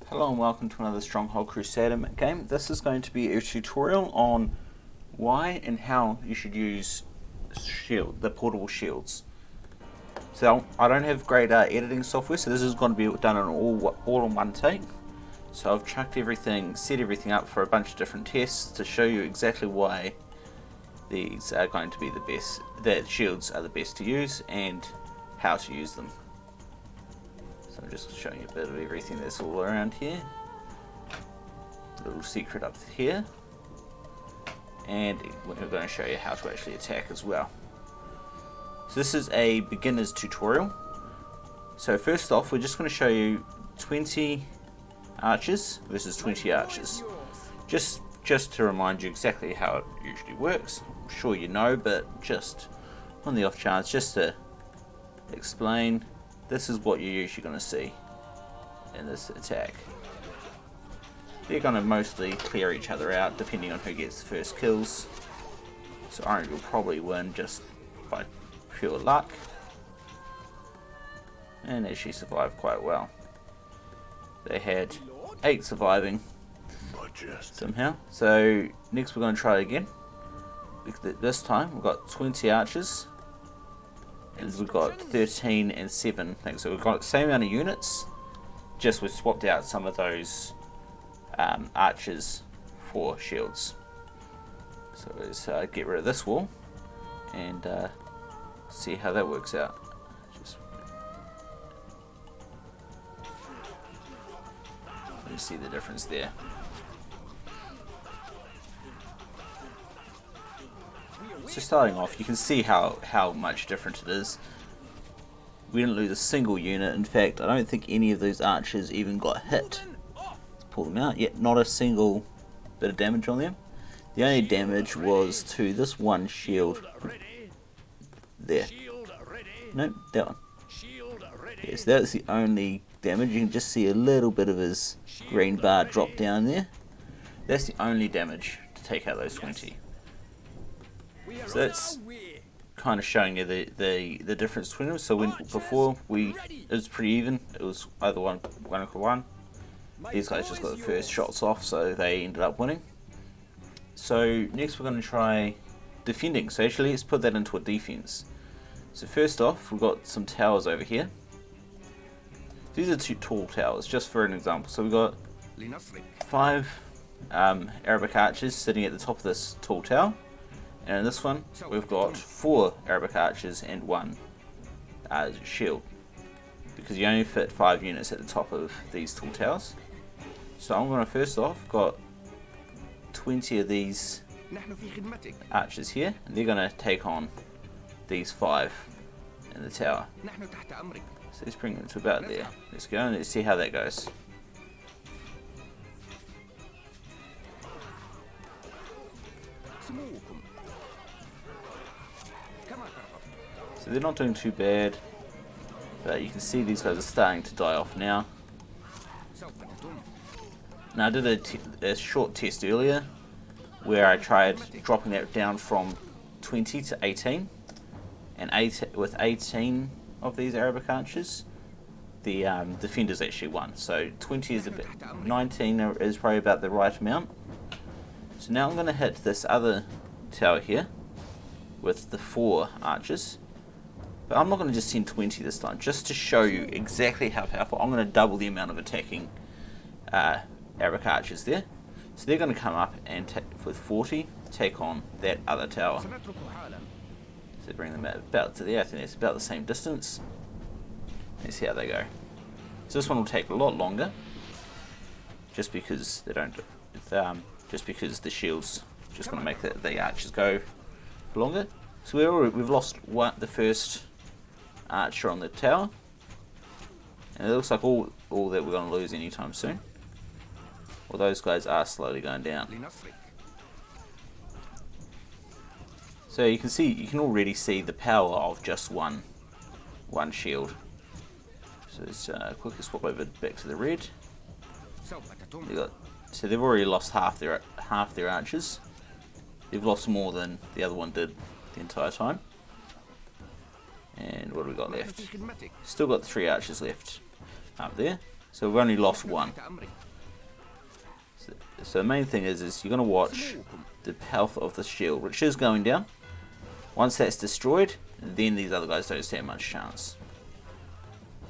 Hello and welcome to another Stronghold Crusader game. This is going to be a tutorial on why and how you should use the portable shields. So I don't have great editing software, so this is going to be done in all in one take. So I've chucked everything, set everything up for a bunch of different tests to show you exactly why these are going to be the best, that shields are the best to use and how to use them. So I'm just showing you a bit of everything that's all around here. Little secret up here. And we're going to show you how to actually attack as well. So this is a beginner's tutorial. So first off, we're just going to show you 20 archers versus 20 archers. Just to remind you exactly how it usually works. I'm sure you know, but just on the off chance, just to explain, this is what you're usually going to see in this attack. They're going to mostly clear each other out depending on who gets the first kills. So Orange will probably win just by pure luck. And actually survived quite well. They had 8 surviving somehow. So next we're going to try it again. This time we've got 20 archers. And we've got 13 and 7 things. So we've got the same amount of units, just we've swapped out some of those archers for shields. So let's get rid of this wall and see how that works out. You see the difference there. So starting off, you can see how much different it is. We didn't lose a single unit. In fact, I don't think any of those archers even got hit. Let's pull them out. Yet not a single bit of damage on them. The only damage was to this one shield. There. Nope, that one. Yes, that's the only damage. You can just see a little bit of his green bar drop down there. That's the only damage to take out those 20. So that's kind of showing you the difference between them. So before it was pretty even. It was either one equal one. These guys just got the first shots off, so they ended up winning. So next we're going to try defending. So actually let's put that into a defense. So first off, we've got some towers over here. These are 2 tall towers, just for an example. So we've got 5 Arabic archers sitting at the top of this tall tower. And in this one, we've got 4 Arabic archers and 1 shield. Because you only fit 5 units at the top of these tall towers. So I'm going to first off got 20 of these archers here. And they're going to take on these 5 in the tower. So let's bring them to about there. Let's go and let's see how that goes. So they're not doing too bad, but you can see these guys are starting to die off now. Now I did a short test earlier where I tried dropping that down from 20 to 18, and with 18 of these Arabic archers, the defenders actually won. So 20 is a bit, 19 is probably about the right amount. So now I'm going to hit this other tower here with the 4 archers. But I'm not going to just send 20 this time, just to show you exactly how powerful. I'm going to double the amount of attacking Arabic archers there. So they're going to come up and with 40 take on that other tower. So bring them about to there. I think it's about the same distance. Let's see how they go. So this one will take a lot longer, just because they don't. Just because the shield's just going to make the archers go longer. So we've lost the first archer on the tower, and it looks like all that we're going to lose anytime soon. Well, those guys are slowly going down. So you can already see the power of just one shield. So let's quickly swap over back to the red. So they've already lost half their archers. They've lost more than the other one did the entire time. And what do we got left? Still got 3 archers left up there. So we've only lost 1. So the main thing is you're going to watch the health of the shield, which is going down. Once that's destroyed, then these other guys don't stand much chance.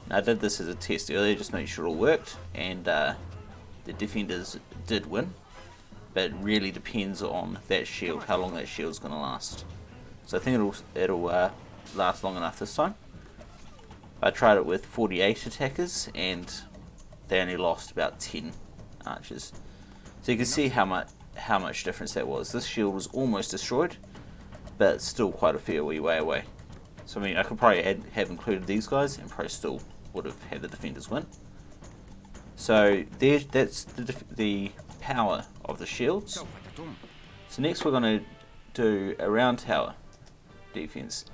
Now, I did this as a test earlier, just make sure it all worked, and the defenders did win. But it really depends on that shield, how long that shield's going to last. So I think it'll last long enough this time. I tried it with 48 attackers, and they only lost about 10 archers. So you can see how much difference that was. This shield was almost destroyed, but it's still quite a fair way away. So I mean, I could probably have included these guys, and probably still would have had the defenders win. So that's the power of the shields. So next we're going to do a round tower defense.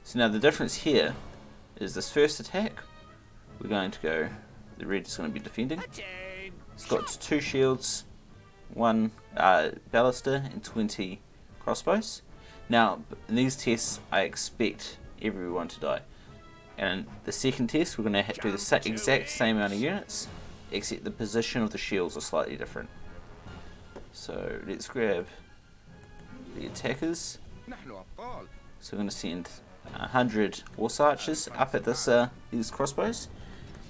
So now the difference here is this first attack, we're going to go, the red is going to be defending. It's got 2 shields, 1 ballista and 20 crossbows. Now in these tests I expect everyone to die, and the second test we're going to do the exact same amount of units, except the position of the shields are slightly different. So let's grab the attackers. So we're going to send 100 horse archers up at these crossbows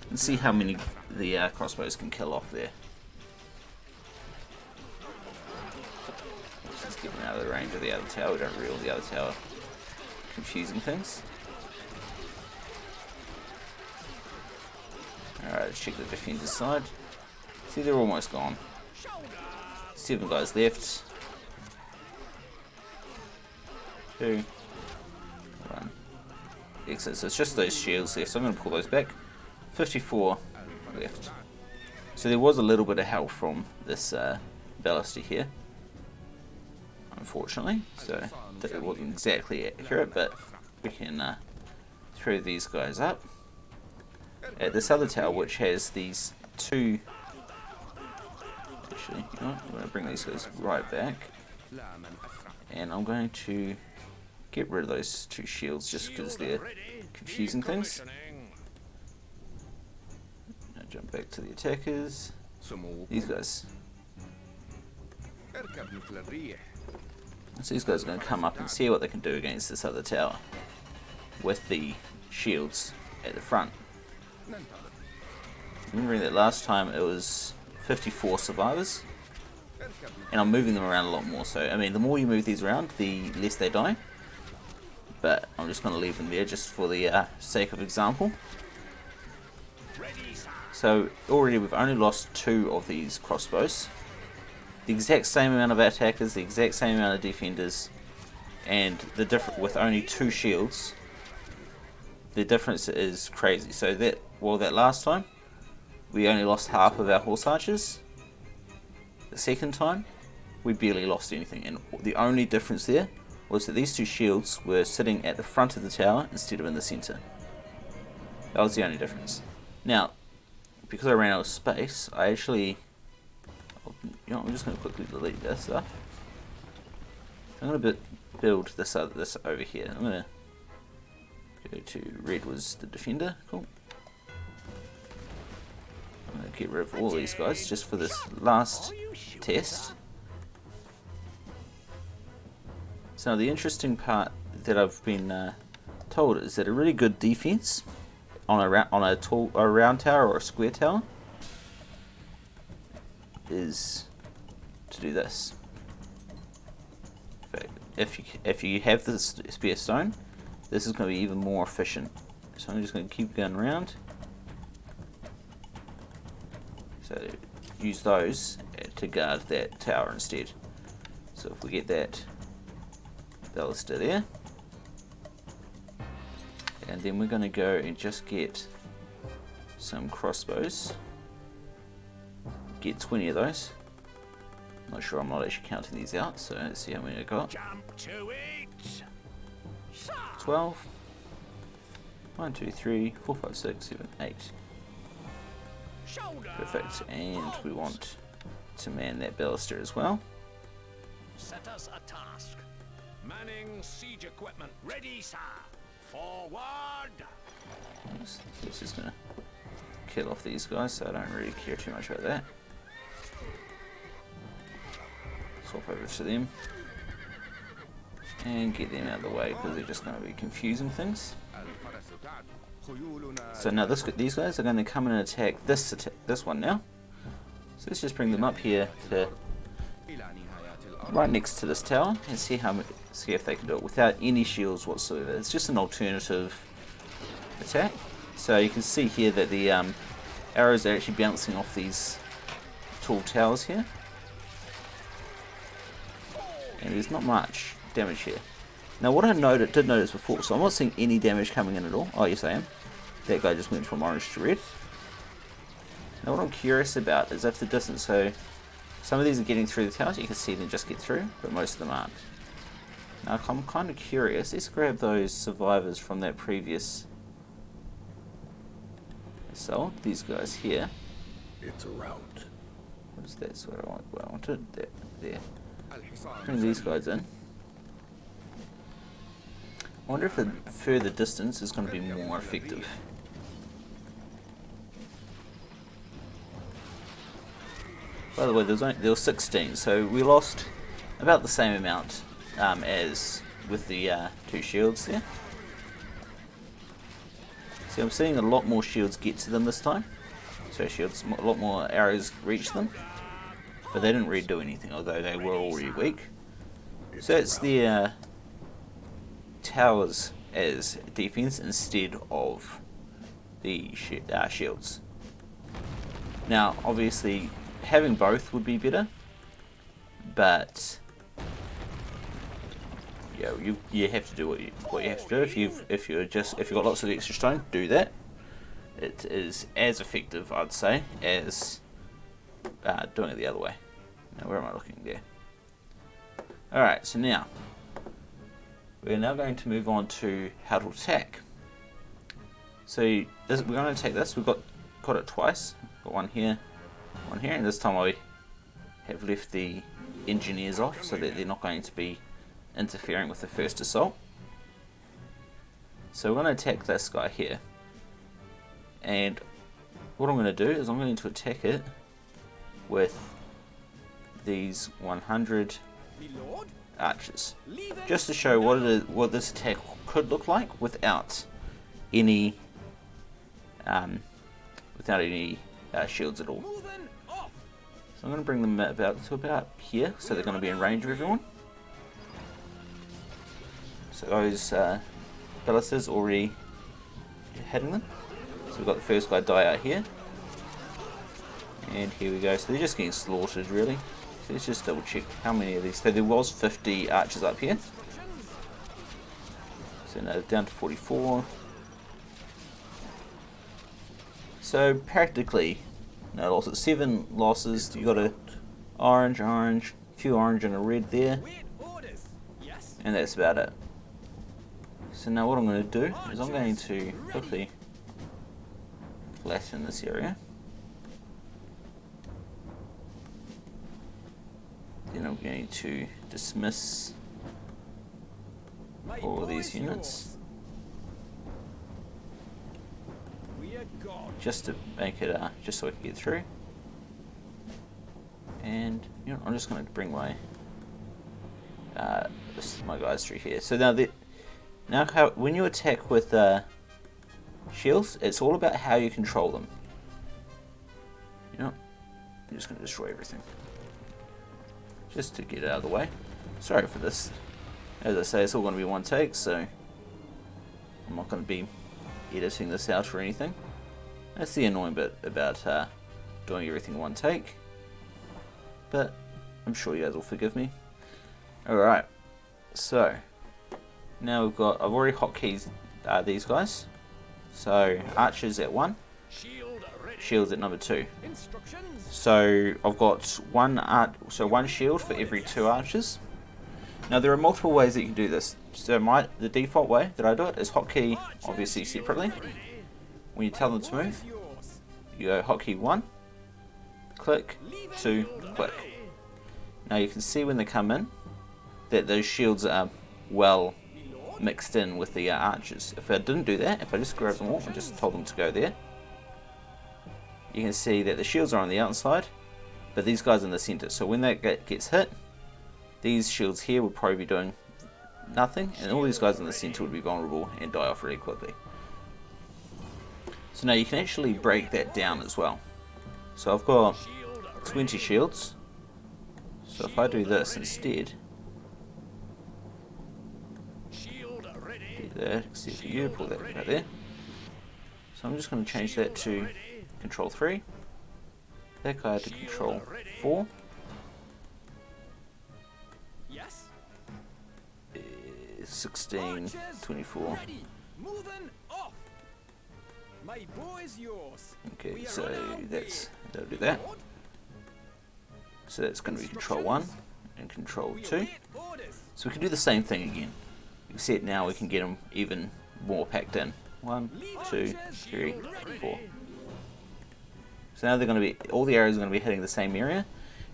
and see how many the crossbows can kill off there. Let's just get them out of the range of the other tower. We don't reel the other tower, confusing things. Alright, let's check the defender's side. See, they're almost gone. 7 guys left. 2, 1. Exit. So it's just those shields there, so I'm going to pull those back. 54 left. So there was a little bit of help from this ballista here, unfortunately. So it wasn't exactly accurate, but we can throw these guys up. At this other tower, which has these 2... Actually, you know what? I'm going to bring these guys right back. And I'm going to get rid of those 2 shields just because they're confusing things. Now jump back to the attackers. These guys. So these guys are going to come up and see what they can do against this other tower with the shields at the front. Remembering that last time it was 54 survivors, and I'm moving them around a lot more. So I mean, the more you move these around, the less they die. But I'm just going to leave them there just for the sake of example. So already we've only lost 2 of these crossbows. The exact same amount of attackers, the exact same amount of defenders, and the with only 2 shields. The difference is crazy. So that last time we only lost half of our horse archers. The second time we barely lost anything, and the only difference there was that these 2 shields were sitting at the front of the tower instead of in the center. That was the only difference. Now, because I ran out of space, I actually, I'm just going to quickly delete this stuff. I'm going to build this over here. I'm going to go to red was the defender. Cool. I'm going to get rid of all these guys just for this last test. So the interesting part that I've been told is that a really good defense on a round tower or a square tower is to do this. If you have this spear stone, this is going to be even more efficient. So I'm just going to keep going around. So use those to guard that tower instead. So if we get that ballista there, and then we're going to go and just get some crossbows. Get 20 of those. Not sure, I'm not actually counting these out, so let's see how many I got. 12. 1, 2, 3, 4, 5, 6, 7, 8. Perfect, and we want to man that ballista as well. Set us a task. Manning siege equipment ready, sir. Forward. So it's just gonna kill off these guys, so I don't really care too much about that. swap over to them and get them out of the way because they're just going to be confusing things. So now these guys are going to come in and attack this one now. So let's just bring them up here to right next to this tower and see if they can do it without any shields whatsoever. It's just an alternative attack. So you can see here that the arrows are actually bouncing off these tall towers here, and there's not much damage here. Now what I did notice before, so I'm not seeing any damage coming in at all. Oh yes I am. That guy just went from orange to red. Now what I'm curious about is if the distance, so some of these are getting through the towers, you can see them just get through, but most of them aren't. Now I'm kind of curious, let's grab those survivors from that previous assault, these guys here. It's a rout. What is that? That's what I wanted. There. Bring these guys in. I wonder if the further distance is going to be more effective. By the way, there was 16, so we lost about the same amount as with the 2 shields there. See, I'm seeing a lot more shields get to them this time. So shields, a lot more arrows reach them, but they didn't really do anything, although they were already weak. So it's the towers as defense instead of the shields. Now, obviously, having both would be better, but yeah, you have to do what you have to do. If you've got lots of extra stone, do that. It is as effective, I'd say, as doing it the other way. Now, where am I looking there? Alright, so now we're now going to move on to how to attack. So we're going to take this. We've got it twice. Got one here, and this time I have left the engineers off so that they're not going to be interfering with the first assault. So we're going to attack this guy here, and what I'm going to do is I'm going to attack it with these 100 archers, just to show what this attack could look like without any shields at all. So I'm going to bring them about here, so they're going to be in range of everyone. So those ballistas already hitting them. So we've got the first guy die out here, and here we go. So they're just getting slaughtered really. So let's just double check how many of these. So there was 50 archers up here. So now down to 44. So practically no losses. 7 losses. You got a orange, a few orange and a red there, and that's about it. So now what I'm going to do is I'm going to quickly flatten this area. Then I'm going to dismiss all of these units, just to make it just so I can get through. And you know, I'm just going to bring my guys through here. So now when you attack with shields, it's all about how you control them. You know, I'm just going to destroy everything, just to get it out of the way. Sorry for this. As I say, it's all going to be one take, so I'm not going to be editing this out or anything. That's the annoying bit about doing everything in one take, but I'm sure you guys will forgive me. Alright, so now I've already hotkeys these guys. So archers at 1, shields at number 2. So I've got one shield for every 2 archers. Now there are multiple ways that you can do this. So the default way that I do it is hotkey obviously separately. When you tell them to move, you go hotkey 1, click, 2, click. Now you can see when they come in that those shields are well mixed in with the archers. If I didn't do that, if I just grabbed them all and just told them to go there, you can see that the shields are on the outside, but these guys are in the center. So when that gets hit, these shields here would probably be doing nothing, and all these guys in the center would be vulnerable and die off really quickly. So now you can actually break that down as well. So I've got 20 shields. So if I do this instead, do that, except for you, pull that right there. So I'm just going to change that to control 3, that guy to control 4, 16, 24. Okay, so that'll do that. So that's going to be control 1 and control 2. So we can do the same thing again, except now we can get them even more packed in. 1, 2, 3, 4. So now they're going to be, all the arrows are going to be hitting the same area,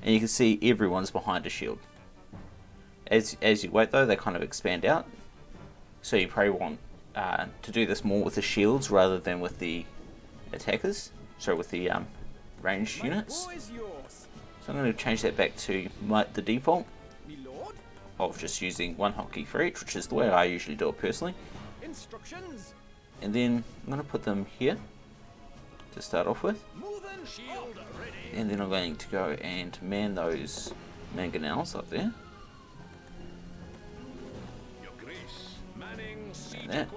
and you can see everyone's behind a shield. As you wait though, they kind of expand out. So you probably want to do this more with the shields rather than with the attackers. So with the ranged units. So I'm going to change that back to the default of just using one hotkey for each, which is the way I usually do it personally. And then I'm going to put them here to start off with. And then I'm going to go and man those mangonels up there.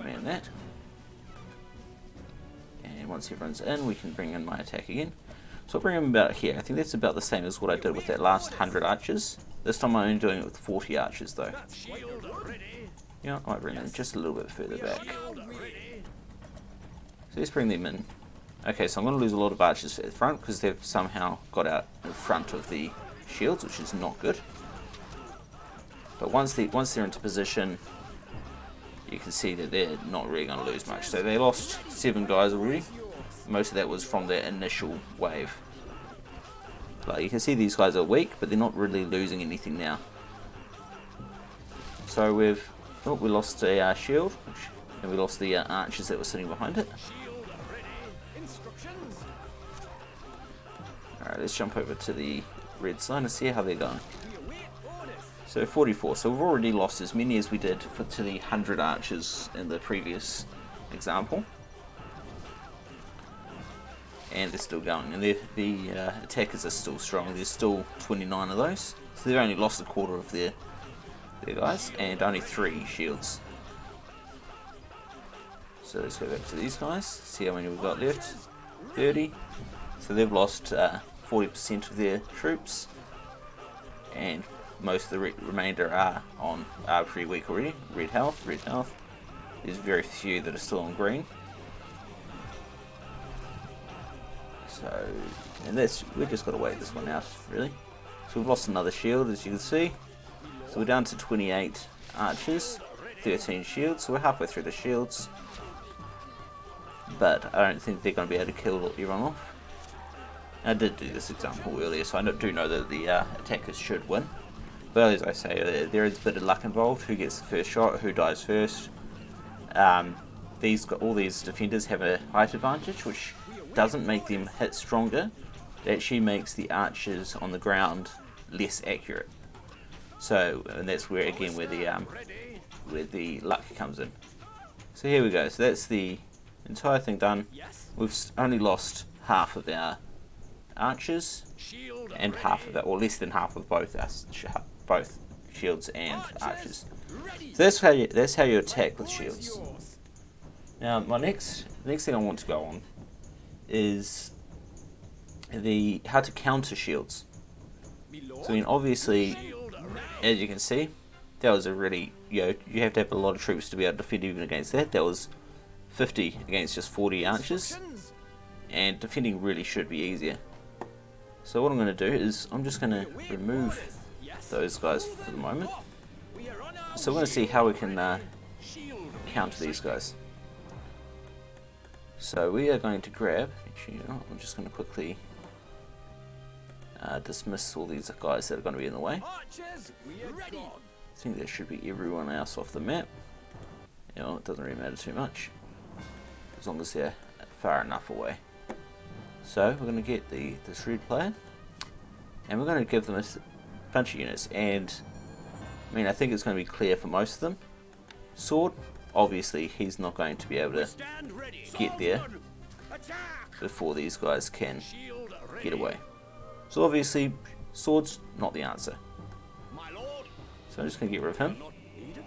Man that. And once everyone's in, we can bring in my attack again. So I'll bring them about here. I think that's about the same as what I did with that last 100 archers. This time I'm only doing it with 40 archers though. Yeah, I might bring them just a little bit further back. So let's bring them in. Okay, so I'm going to lose a lot of archers at the front because they've somehow got out in front of the shields, which is not good. But once they're into position, you can see that they're not really going to lose much. So they lost 7 guys already. Most of that was from their initial wave. Like you can see these guys are weak, but they're not really losing anything now. So we lost a shield, and we lost the archers that were sitting behind it. Alright, let's jump over to the red side and see how they're going. So 44, so we've already lost as many as we did to the 100 archers in the previous example. And they're still going, and the attackers are still strong. There's still 29 of those, so they've only lost a quarter of their guys, and only 3 shields. So let's go back to these guys, see how many we've got left. 30, so they've lost 40% of their troops, and most of the remainder are pretty weak already. Red health. There's very few that are still on green. So, and we've just got to wait this one out, really. So we've lost another shield, as you can see. So we're down to 28 archers, 13 shields. So we're halfway through the shields, but I don't think they're going to be able to kill everyone off. I did do this example earlier, so I do know that the attackers should win. But as I say, there is a bit of luck involved. Who gets the first shot, who dies first. All these defenders have a height advantage, which doesn't make them hit stronger. It actually makes the archers on the ground less accurate. So, and that's where again where the luck comes in. So here we go. So that's the entire thing done. We've only lost half of our archers and half of that, or less than half of both shields and archers. So that's how you attack with shields. Now, the next thing I want to go on is how to counter shields. So I mean, obviously, as you can see, that was a really, you have to have a lot of troops to be able to defend even against that. That was 50 against just 40 archers, and defending really should be easier. So what I'm going to do is I'm just going to remove those guys for the moment. So we're going to see how we can counter these guys. So we are going to grab, actually, I'm just going to quickly dismiss all these guys that are going to be in the way. I think that should be everyone else off the map. It doesn't really matter too much, as long as they're far enough away. So we're going to get this red player, and we're going to give them a bunch of units, and I mean, I think it's going to be clear for most of them. Sword, obviously, he's not going to be able to Stand ready. get there Swordsman, attack. before these guys can Shield ready. get away. So obviously, sword's not the answer. My lord. So I'm just going to get rid of him. Not needed.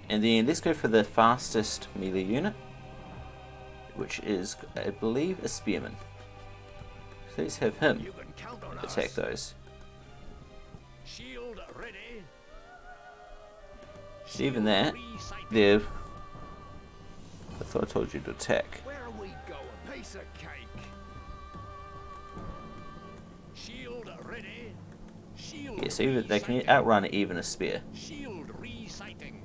And then let's go for the fastest melee unit, which is, I believe, a spearman. So let's have him You can count on attack us. those. Shield ready. But even that, Resighting. they're... I thought I told you to attack. Where we go? A piece of cake. Shield ready. Shield. Yeah, so even, they can resighting. outrun even a spear. Shield resighting.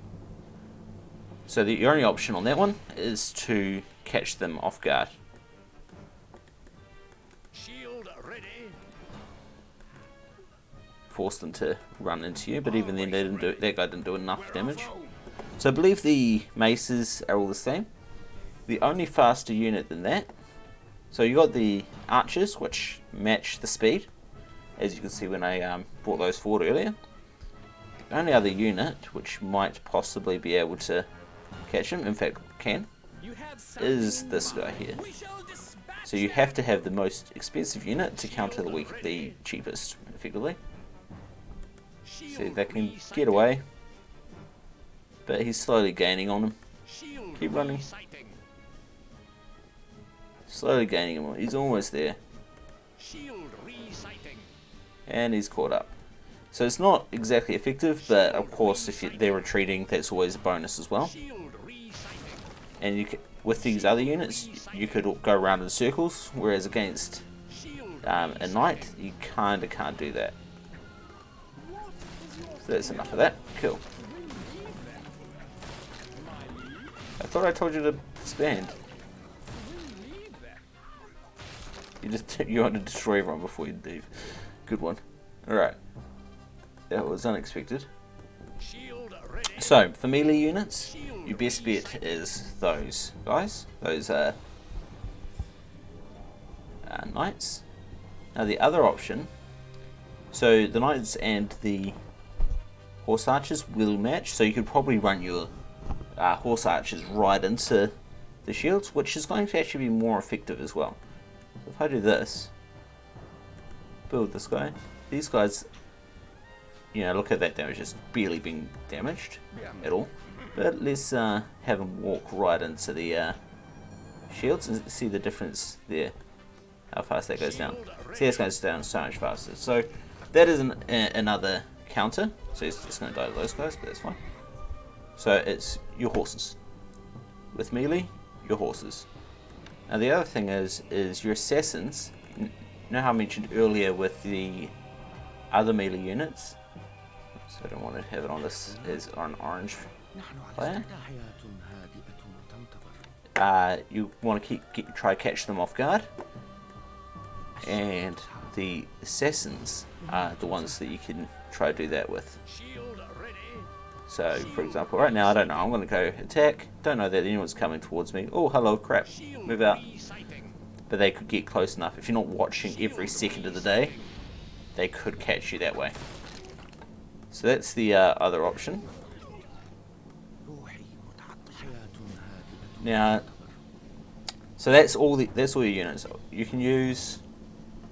So the only option on that one is to catch them off guard. Shield ready. Force them to run into you, but even then they didn't do, that guy didn't do enough damage. So I believe the maces are all the same. The only faster unit than that, so you got the archers, which match the speed, as you can see when I brought those forward earlier. The only other unit which might possibly be able to catch him, in fact can, is this guy here. So you have to have the most expensive unit to counter the cheapest, effectively. See, they can get away, but he's slowly gaining on him. Keep running. Slowly gaining him. He's almost there. And he's caught up. So it's not exactly effective, but of course if they're retreating, that's always a bonus as well. And you with these other units, you could go around in circles, whereas against a knight, you kinda can't do that. So that's enough of that. Cool. I thought I told you to expand. You want to destroy everyone before you leave. Good one. Alright. That was unexpected. So, for melee units, your best bet is those guys. Those are knights. Now the other option, so the knights and the horse archers will match, so you could probably run your horse archers right into the shields, which is going to actually be more effective as well. So if I do this, build this guy, these guys, you know, look at that damage, just barely being damaged at all. But let's have them walk right into the shields and see the difference there, how fast that goes down. See, this goes down so much faster. So that is another counter, so it's just going to die to those guys, but that's fine. So it's your horses. With melee, your horses. Now the other thing is your assassins. You know how I mentioned earlier with the other melee units? So I don't want to have it on this as an orange player. You want to try to catch them off guard. And the assassins are the ones that you can try to do that with. So, for example, right now, I don't know, I'm going to go attack, don't know that anyone's coming towards me. Oh, hello, crap, move out. But they could get close enough. If you're not watching every second of the day, they could catch you that way. So that's the other option. Now, so that's all your units. You can use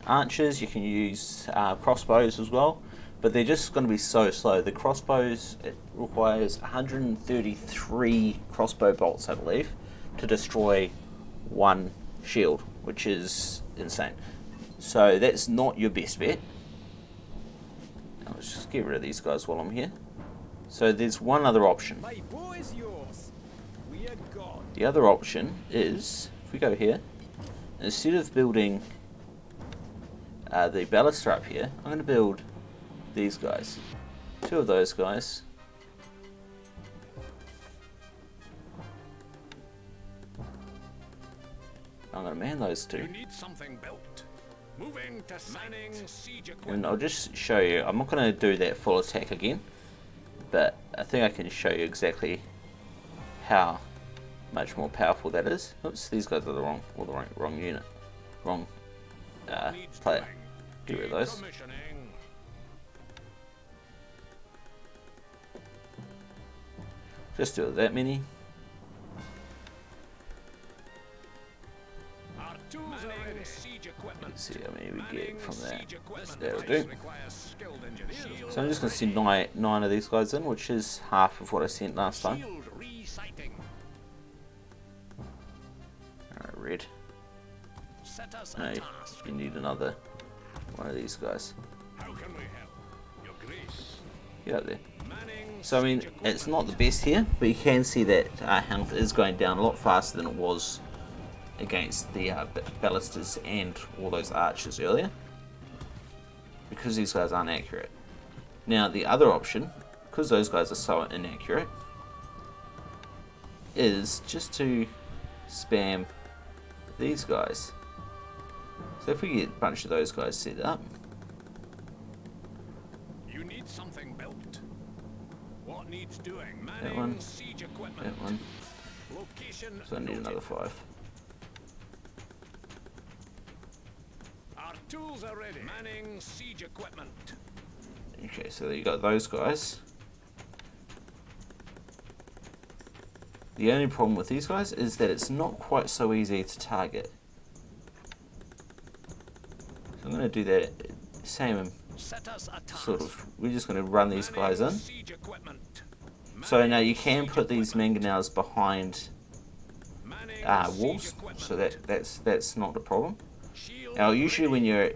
archers, you can use crossbows as well. But they're just going to be so slow. The crossbows, it requires 133 crossbow bolts, I believe, to destroy one shield, which is insane. So that's not your best bet. Now let's just get rid of these guys while I'm here. So there's one other option. The other option is, if we go here, instead of building the baluster up here, I'm going to build these guys. Two of those guys. I'm going to man those two. You need something built. Moving to manning siege equipment. And I'll just show you. I'm not going to do that full attack again, but I think I can show you exactly how much more powerful that is. Oops, these guys are the wrong unit. Wrong player. Get rid of those. Just do it that many. Our tools are ready. Siege equipment. Let's see how many we get from that. Siege equipment. That'll Device do. requires skilled engineers. So I'm just going to send nine of these guys in, which is half of what I sent last time. Shield resighting. Alright, red. Set us No, a task. you need another one of these guys. How can we help? Your grace. Get up there. Manning. So I mean, siege it's equipment. not the best here, but you can see that health is going down a lot faster than it was against the ballistas and all those archers earlier, because these guys aren't accurate. Now the other option, because those guys are so inaccurate, is just to spam these guys. So if we get a bunch of those guys set up, You need something built. What needs doing? That Manning one. siege equipment. that one, Location. so I need noted. another 5. Our tools are ready. Manning siege equipment. Okay, so you got those guys. The only problem with these guys is that it's not quite so easy to target. So I'm going to do that same Set us a task. sort of. We're just going to run these guys in. Manning siege equipment. So now you Manning can siege put these equipment. mangonels behind Manning walls, siege equipment. so that's not a problem. Shield Now usually ready.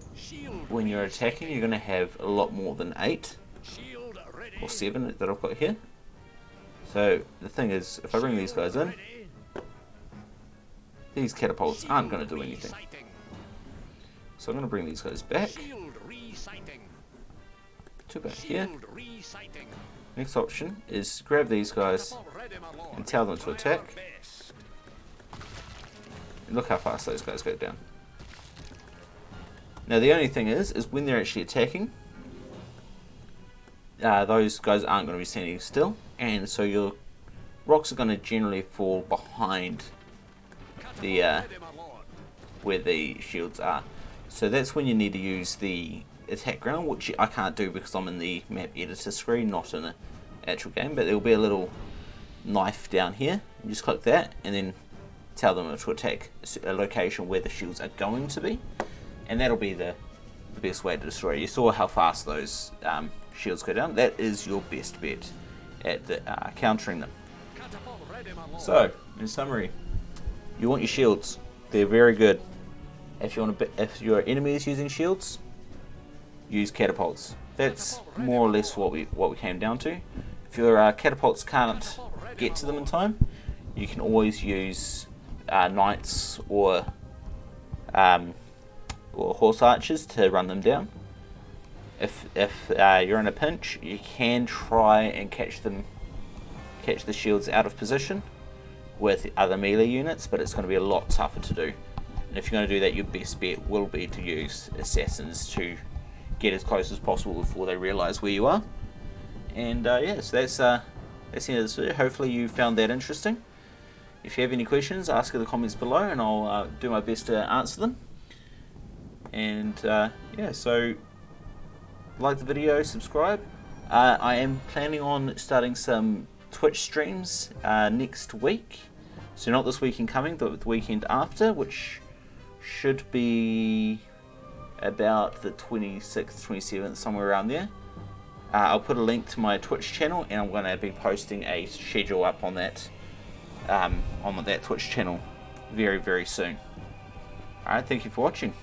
when you're Shield attacking, you're going to have a lot more than 8 Shield ready. or 7 that I've got here. So the thing is, if I bring these guys in, Ready. these catapults aren't going to do anything. Resighting. So I'm going to bring these guys back Shield resighting. to back here. Shield resighting. Next option is grab these guys Catapult ready, my lord. and tell them to Try our attack. best. And look how fast those guys go down. Now the only thing is when they're actually attacking, those guys aren't going to be standing still, and so your rocks are going to generally fall behind the Catapult ready, my lord. where the shields are. So that's when you need to use the attack ground, which I can't do because I'm in the map editor screen, not in an actual game, but there will be a little knife down here. You just click that and then tell them to attack a location where the shields are going to be, and that'll be the best way to destroy it. You saw how fast those shields go down. That is your best bet at countering them. Catapult ready, my lord. So, in summary, you want your shields. They're very good. If your enemy is using shields, use catapults. That's more or less what we came down to. If your catapults can't get to them in time, you can always use knights or horse archers to run them down. If you're in a pinch, you can try and catch the shields out of position with other melee units, but it's going to be a lot tougher to do. And if you're going to do that, your best bet will be to use assassins to get as close as possible before they realise where you are. And yeah, so that's the end of this video. Hopefully you found that interesting. If you have any questions, ask in the comments below, and I'll do my best to answer them. And yeah, so like the video, subscribe. I am planning on starting some Twitch streams next week. So not this weekend coming, but the weekend after, which should be about the 26th, 27th, somewhere around there. I'll put a link to my Twitch channel, and I'm going to be posting a schedule up on that Twitch channel very, very soon. Alright, thank you for watching.